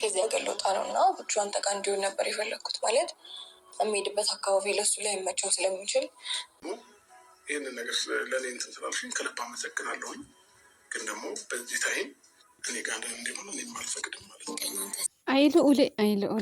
ከዚህ ሀገር ልወጣ ነው እና ብቻዋን ጠቃ እንዲሆን ነበር የፈለግኩት። ማለት የሚሄድበት አካባቢ ለሱ ላይ መቸው ስለሚችል ይህንን ነገር ለእኔ እንትን ስላልሽኝ ከልብ አመሰግናለሁኝ። ግን ደግሞ በዚህ ታይም እኔ ጋር እንዲሆን እኔም አልፈቅድም ማለት ነው። አይልኡሌ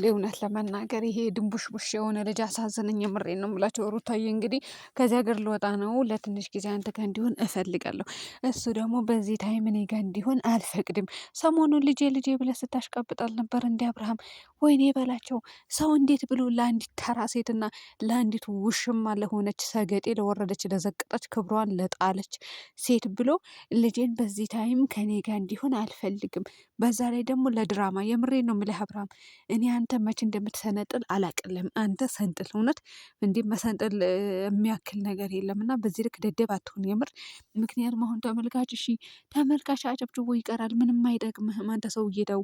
እውነት ለመናገር ይሄ ድንቡሽቡሽ የሆነ ልጅ አሳዘነኝ። የምሬን ነው የምላቸው። ሩታዬ እንግዲህ ከዚህ ሀገር ልወጣ ነው፣ ለትንሽ ጊዜ አንተ ጋር እንዲሆን እፈልጋለሁ። እሱ ደግሞ በዚህ ታይም እኔ ጋር እንዲሆን አልፈቅድም። ሰሞኑን ልጄ ብለህ ስታሽቀብጣል ነበር እንዲ አብርሃም። ወይኔ በላቸው። ሰው እንዴት ብሎ ለአንዲት ተራ ሴትና ለአንዲት ውሽማ ለሆነች ሰገጤ ለወረደች ለዘቀጠች ክብሯን ለጣለች ሴት ብሎ ልጄን በዚህ ታይም ከኔ ጋር እንዲሆን አልፈልግም። በዛ ላይ ደግሞ ለድራማ የምሬን ነው የምልህ አብርሃም። እኔ አንተ መች እንደምትሰነጥል አላቅልም። አንተ ሰንጥል። እውነት እንዲህ መሰንጥል የሚያክል ነገር የለም። እና በዚህ ልክ ደደብ አትሆን የምር። ምክንያቱም አሁን ተመልካች ተመልካች አጨብጭቦ ይቀራል። ምንም አይጠቅምህም። አንተ ሰውዬ ተው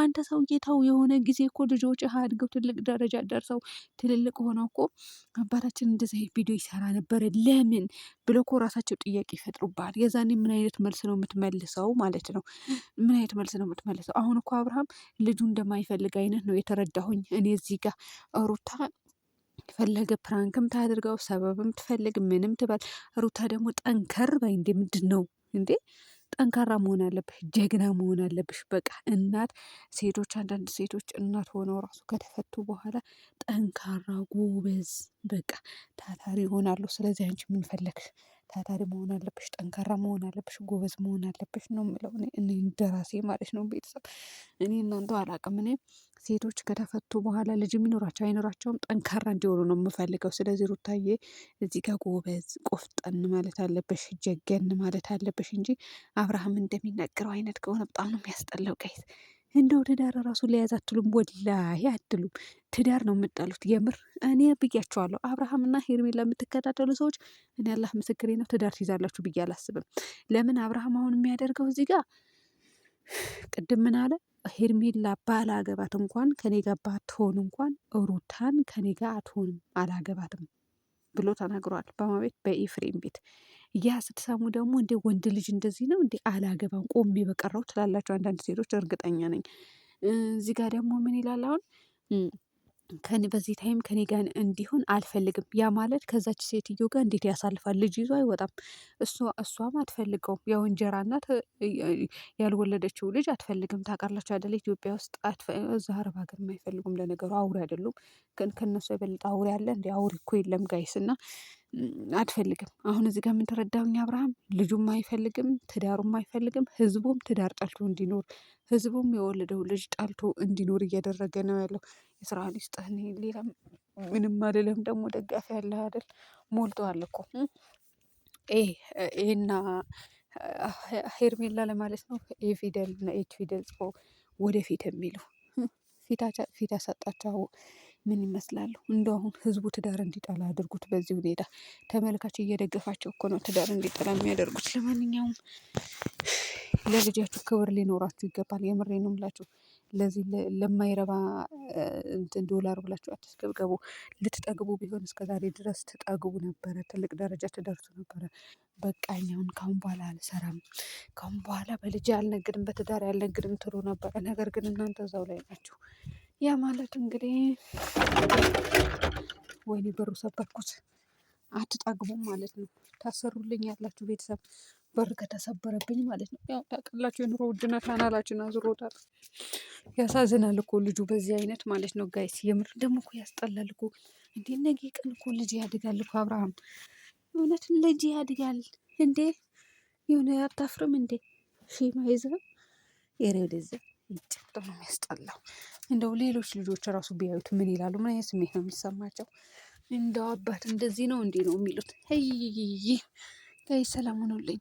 አንተ ሰውዬ ተው። የሆነ ጊዜ እኮ ልጆች አድገው ትልቅ ደረጃ ደርሰው ትልልቅ ሆነው እኮ አባታችን እንደዚህ ቪዲዮ ይሰራ ነበረ ለምን ብሎ እኮ ራሳቸው ጥያቄ ይፈጥሩብሃል። የዛኔ ምን አይነት መልስ ነው የምትመልሰው ማለት ነው? ምን አይነት መልስ ነው የምትመልሰው? አሁን እኮ አብርሃም ልጁ እንደማይፈልግ አይነት ነው የተረዳሁኝ እኔ እዚህ ጋር። ሩታ ፈለገ ፕራንክም ታድርገው ሰበብም ትፈልግ ምንም ትበል፣ ሩታ ደግሞ ጠንከር በይ። እንዴ ምንድን ነው እንዴ? ጠንካራ መሆን አለብሽ፣ ጀግና መሆን አለብሽ። በቃ እናት ሴቶች አንዳንድ ሴቶች እናት ሆነው ራሱ ከተፈቱ በኋላ ጠንካራ ጎበዝ፣ በቃ ታታሪ ይሆናሉ። ስለዚህ አንቺ ምን ፈለግሽ? ታታሪ መሆን አለብሽ፣ ጠንካራ መሆን አለብሽ፣ ጎበዝ መሆን አለብሽ ነው የምለው እኔ እንደራሴ ማለት ነው። ቤተሰብ እኔ እናንተ አላቅም። እኔ ሴቶች ከተፈቱ በኋላ ልጅ የሚኖራቸው አይኖራቸውም ጠንካራ እንዲሆኑ ነው የምፈልገው። ስለዚህ ሩታዬ እዚህ ጋር ጎበዝ ቆፍጠን ማለት አለበሽ፣ ጀገን ማለት አለበሽ እንጂ አብርሃም እንደሚናገረው አይነት ከሆነ በጣም ነው የሚያስጠላው። ቀይስ እንደው ትዳር ራሱ ሊያዝ አትሉም፣ ወላሂ አትሉም። ትዳር ነው የምጠሉት። የምር እኔ ብያቸዋለሁ። አብርሃምና ሄርሜላ ለምትከታተሉ ሰዎች እኔ አላህ ምስክሬ ነው ትዳር ትይዛላችሁ ብዬ አላስብም። ለምን አብርሃም አሁን የሚያደርገው እዚህ ጋር ቅድም ምን አለ? ሄርሜላ ባላገባት እንኳን ከኔ ጋር ባትሆን እንኳን ሩታን ከኔ ጋር አትሆንም አላገባትም ብሎ ተናግሯል። በማቤት በኤፍሬም ቤት። ያ ስትሰሙ ደግሞ እንደ ወንድ ልጅ እንደዚህ ነው እንደ አላገባም ቆሜ በቀረው ትላላቸው አንዳንድ ሴቶች፣ እርግጠኛ ነኝ። እዚህ ጋር ደግሞ ምን ይላል አሁን? በዚህ ታይም ከኔ ጋር እንዲሆን አልፈልግም። ያ ማለት ከዛች ሴትዮ ጋር እንዴት ያሳልፋል? ልጅ ይዞ አይወጣም። እሷም አትፈልገውም። ያው እንጀራ እናት ያልወለደችው ልጅ አትፈልግም። ታውቃላችሁ አይደለ? ኢትዮጵያ ውስጥ እዛ አረብ ሀገር የማይፈልጉም። ለነገሩ አውሬ አይደሉም፣ ግን ከነሱ የበለጠ አውሬ አለ። እንዲ አውሬ እኮ የለም ጋይስ። እና አትፈልግም። አሁን እዚህ ጋር የምንተረዳውኝ አብርሃም ልጁም አይፈልግም፣ ትዳሩም አይፈልግም። ህዝቡም ትዳር ጠልቶ እንዲኖር፣ ህዝቡም የወለደው ልጅ ጠልቶ እንዲኖር እያደረገ ነው ያለው። የስራ ሊስጥህ። ሌላ ምንም አልልም። ደግሞ ደጋፊ ያለ አይደል? ሞልተዋል እኮ ይሄና ሄርሜላ ለማለት ነው። ኤፊደል እና ኤች ፊደል ጽፎ ወደፊት የሚሉ ፊት ያሳጣቸው ምን ይመስላሉ? እንደው አሁን ህዝቡ ትዳር እንዲጠላ አድርጉት። በዚህ ሁኔታ ተመልካች እየደገፋቸው እኮ ነው ትዳር እንዲጠላ የሚያደርጉት። ለማንኛውም ለልጃችሁ ክብር ሊኖራችሁ ይገባል። የምሬ ነው የምላችሁ። ለዚህ ለማይረባ እንትን ዶላር ብላችሁ አትስገብገቡ። ልትጠግቡ ቢሆን እስከዛሬ ድረስ ትጠግቡ ነበረ፣ ትልቅ ደረጃ ትደርሱ ነበረ። በቃኝ አሁን ካሁን በኋላ አልሰራም፣ ካሁን በኋላ በልጅ አልነግድም፣ በትዳር ያልነግድም ትሉ ነበረ። ነገር ግን እናንተ እዛው ላይ ናችሁ። ያ ማለት እንግዲህ ወይኔ በሩ ሰበርኩት፣ አትጠግቡም ማለት ነው። ታሰሩልኝ ያላችሁ ቤተሰብ በር ከተሰበረብኝ ማለት ነው። ያው ታውቃላችሁ የኑሮ ውድነት አናላችን አዝሮታል። ያሳዝናል እኮ ልጁ በዚህ አይነት ማለት ነው ጋይስ። የምር ደግሞ እኮ ያስጠላል እኮ እንዴ! ነገ ቀን እኮ ልጅ ያድጋል እኮ አብርሃም፣ እውነት ልጅ ያድጋል እንዴ! የሆነ አታፍርም እንዴ? ሺማ ይዘህ የሬ ወደዛ ይጨጥ ነው የሚያስጠላው። እንደው ሌሎች ልጆች ራሱ ቢያዩት ምን ይላሉ? ምን አይነት ስሜት ነው የሚሰማቸው? እንደው አባት እንደዚህ ነው እንዲህ ነው የሚሉት። ጋይስ ሰላም ሆኖልኝ